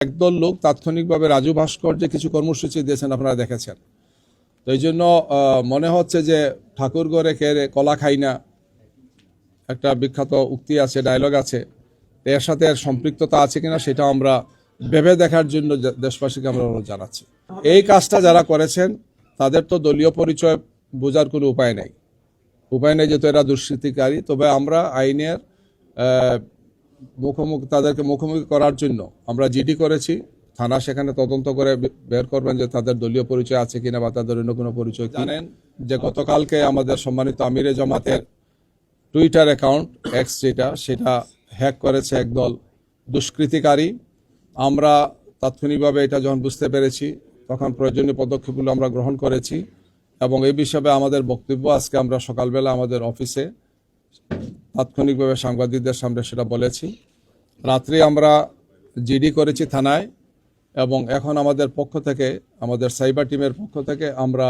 একদল লোক তাৎক্ষণিকভাবে রাজু ভাস্কর্যে কিছু কর্মসূচি দিয়েছেন, আপনারা দেখেছেন। তো এই জন্য মনে হচ্ছে যে ঠাকুর ঘরে খেয়ে কলা খাই না, একটা বিখ্যাত উক্তি আছে, ডায়লগ আছে। এর সাথে এর সম্পৃক্ততা আছে কিনা সেটা আমরা ভেবে দেখার জন্য দেশবাসীকে আমরা অনুরোধ জানাচ্ছি। এই কাজটা যারা করেছেন তাদের তো দলীয় পরিচয় বোঝার কোনো উপায় নেই, যেহেতু এরা দুষ্কৃতিকারী। তবে আমরা আইনের তাদেরকে মুখোমুখি করার জন্য আমরা জিডি করেছি। থানা সেখানে তদন্ত করে বের করবেন যে তাদের দলীয় পরিচয় আছে কিনা বা তাদের অন্য কোনো পরিচয়। জানেন যে গতকালকে আমাদের সম্মানিত আমিরে জামাতের টুইটার অ্যাকাউন্ট এক্স সেটা হ্যাক করেছে একদল দুষ্কৃতিকারী। আমরা তাৎক্ষণিকভাবে এটা যখন বুঝতে পেরেছি তখন প্রয়োজনীয় পদক্ষেপগুলো আমরা গ্রহণ করেছি এবং এই বিষয়ে আমাদের বক্তব্য আজকে আমরা সকালবেলা আমাদের অফিসে তাৎক্ষণিকভাবে সাংবাদিকদের সামনে সেটা বলেছি। রাত্রে আমরা জিডি করেছি থানায় এবং এখন আমাদের পক্ষ থেকে, আমাদের সাইবার টিমের পক্ষ থেকে আমরা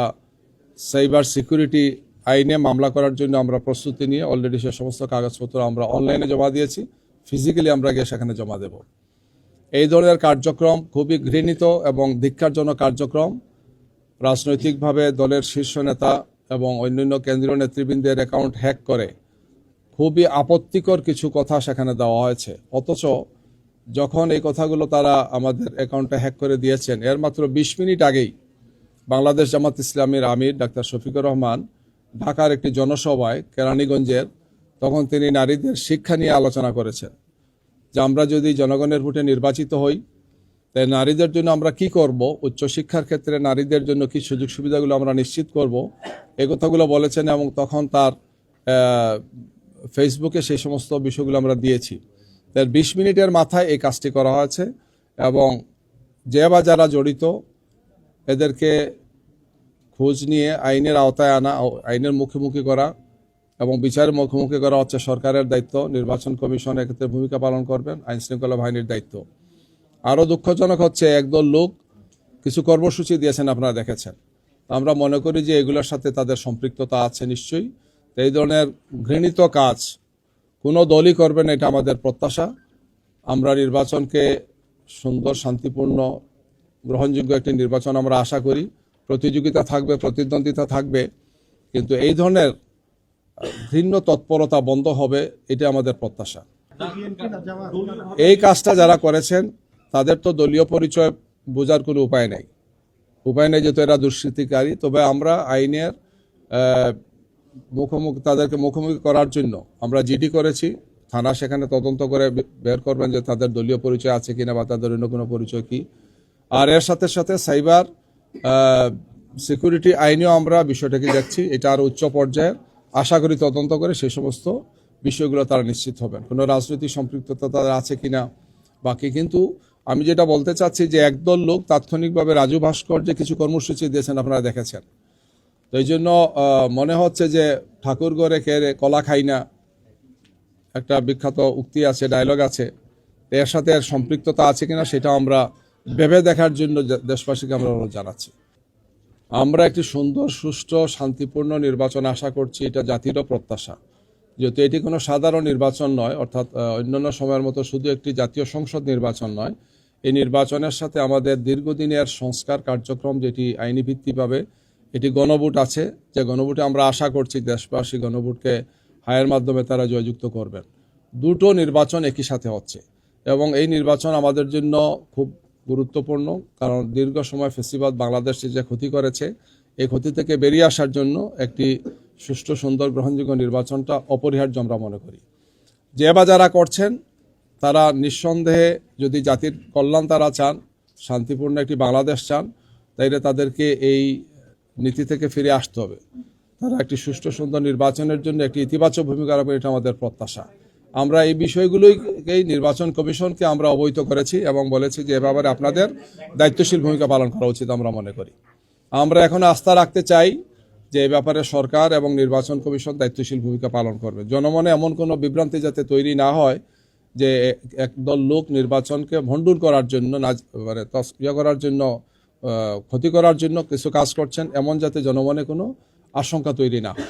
সাইবার সিকিউরিটি আইনে মামলা করার জন্য আমরা প্রস্তুতি নিয়ে অলরেডি সে সমস্ত কাগজপত্র আমরা অনলাইনে জমা দিয়েছি, ফিজিক্যালি আমরা গিয়ে সেখানে জমা দেব। এই ধরনের কার্যক্রম খুবই ঘৃণিত এবং ধিক্কারজনক কার্যক্রম। রাজনৈতিকভাবে দলের শীর্ষ নেতা এবং অন্যান্য কেন্দ্রীয় নেতৃবৃন্দের অ্যাকাউন্ট হ্যাক করে খুবই আপত্তিকর কিছু কথা সেখানে দেওয়া হয়েছে। অথচ যখন এই কথাগুলো তারা আমাদের অ্যাকাউন্টে হ্যাক করে দিয়েছেন, এর মাত্র 20 মিনিট আগেই বাংলাদেশ জামাত ইসলামীর আমির ডাক্তার শফিকুর রহমান ঢাকার একটি জনসভায় কেরানীগঞ্জের, তখন তিনি নারীদের শিক্ষা নিয়ে আলোচনা করেছেন যে আমরা যদি জনগণের ভোটে নির্বাচিত হই তাই নারীদের জন্য আমরা কি করব, উচ্চশিক্ষার ক্ষেত্রে নারীদের জন্য কি সুযোগ সুবিধাগুলো আমরা নিশ্চিত করব, এই কথাগুলো বলেছেন এবং তখন তার ফেসবুকে সেই সমস্ত বিষয়গুলো আমরা দিয়েছি। তার 20 মিনিটের মাথায় এই কাজটি করা হয়েছে এবং যে বা যারা জড়িত এদেরকে খোঁজ নিয়ে আইনের আওতায় আনা, আইনের মুখোমুখি করা এবং বিচারের মুখোমুখি করা হচ্ছে সরকারের দায়িত্ব। নির্বাচন কমিশন এক্ষেত্রে ভূমিকা পালন করবেন, আইন শৃঙ্খলা বাহিনীর দায়িত্ব। আরও দুঃখজনক হচ্ছে একদল লোক কিছু কর্মসূচি দিয়েছেন, আপনারা দেখেছেন। আমরা মনে করি যে এগুলোর সাথে তাদের সম্পৃক্ততা আছে নিশ্চয়ই। এই ধরনের ঘৃণিত কাজ কোনো দলই করবে না, এটা আমাদের প্রত্যাশা। আমরা নির্বাচনকে সুন্দর, শান্তিপূর্ণ, গ্রহণযোগ্য একটি নির্বাচন আমরা আশা করি। প্রতিযোগিতা থাকবে, প্রতিদ্বন্দ্বিতা থাকবে, কিন্তু এই ধরনের ঘৃণ্য তৎপরতা বন্ধ হবে, এটা আমাদের প্রত্যাশা। এই কাজটা যারা করেছেন তাদের তো দলীয় পরিচয় বোঝার কোনো উপায় নেই, যেহেতু এরা দুষ্কৃতিকারী। তবে আমরা আইনের তাদেরকে মুখোমুখি করার জন্য আমরা জিডি করেছি। থানা সেখানে তদন্ত করে বের করবেন যে তাদের দলীয় পরিচয় আছে কিনা বা তাদের অন্য কোনো পরিচয় কি। আর এর সাথে সাথে সাইবার সিকিউরিটি আইনেও আমরা বিষয়টাকে দেখছি, এটা আরও উচ্চ পর্যায়ে। আশা করি তদন্ত করে সেই সমস্ত বিষয়গুলো তারা নিশ্চিত হবেন, কোনো রাজনৈতিক সম্পৃক্ততা তাদের আছে কিনা বাকি। কিন্তু আমি যেটা বলতে চাচ্ছি যে একদল লোক তাৎক্ষণিকভাবে রাজু ভাস্কর্যে কিছু কর্মসূচি দিয়েছেন, আপনারা দেখেছেন। তো এই জন্য মনে হচ্ছে যে ঠাকুর ঘরে খেয়ে কলা খাই না, একটা বিখ্যাত উক্তি আছে, ডায়লগ আছে। এর সাথে এর সম্পৃক্ততা আছে কিনা সেটা আমরা ভেবে দেখার জন্য দেশবাসীকে আমরা অনুরোধ জানাচ্ছি। আমরা একটি সুন্দর, সুষ্ঠু, শান্তিপূর্ণ নির্বাচন আশা করছি, এটা জাতিরও প্রত্যাশা। যেহেতু এটি কোনো সাধারণ নির্বাচন নয়, অর্থাৎ অন্যান্য সময়ের মতো শুধু একটি জাতীয় সংসদ নির্বাচন নয়, এই নির্বাচনের সাথে আমাদের দীর্ঘদিনের সংস্কার কার্যক্রম যেটি আইনি ভিত্তি পাবে, এটি গণভোট আছে, যে গণভোটে আমরা আশা করছি দেশবাসী গণভোটকে হায়ের মাধ্যমে তারা জয়যুক্ত করবেন। দুটো নির্বাচন একই সাথে হচ্ছে এবং এই নির্বাচন আমাদের জন্য খুব গুরুত্বপূর্ণ, কারণ দীর্ঘ সময় ফেসিবাদ বাংলাদেশে যে ক্ষতি করেছে, এই ক্ষতি থেকে বেরিয়ে আসার জন্য একটি সুষ্ঠু, সুন্দর, গ্রহণযোগ্য নির্বাচনটা অপরিহার্য আমরা মনে করি। যে বা যারা করছেন তারা নিঃসন্দেহে যদি জাতির কল্যাণ তারা চান, শান্তিপূর্ণ একটি বাংলাদেশ চান, তাইলে তাদেরকে এই নীতি থেকে ফিরে আসতে হবে। তারা একটি সুষ্ঠু, সুন্দর নির্বাচনের জন্য একটি ইতিবাচক ভূমিকা রাখবে, এটা আমাদের প্রত্যাশা। আমরা এই বিষয়গুলোই নির্বাচন কমিশনকে আমরা অবহিত করেছি এবং বলেছি যে এ ব্যাপারে আপনাদের দায়িত্বশীল ভূমিকা পালন করা উচিত আমরা মনে করি। আমরা এখন আস্থা রাখতে চাই যে এই ব্যাপারে সরকার এবং নির্বাচন কমিশন দায়িত্বশীল ভূমিকা পালন করবে। জনমনে এমন কোনো বিভ্রান্তি যাতে তৈরি না হয় যে একদল লোক নির্বাচনকে ভণ্ডুল করার জন্য, করার জন্য, ক্ষতি করার জন্য কিছু কাজ করছেন, এমন যাতে জনমনে কোনো আশঙ্কা তৈরি না হয়।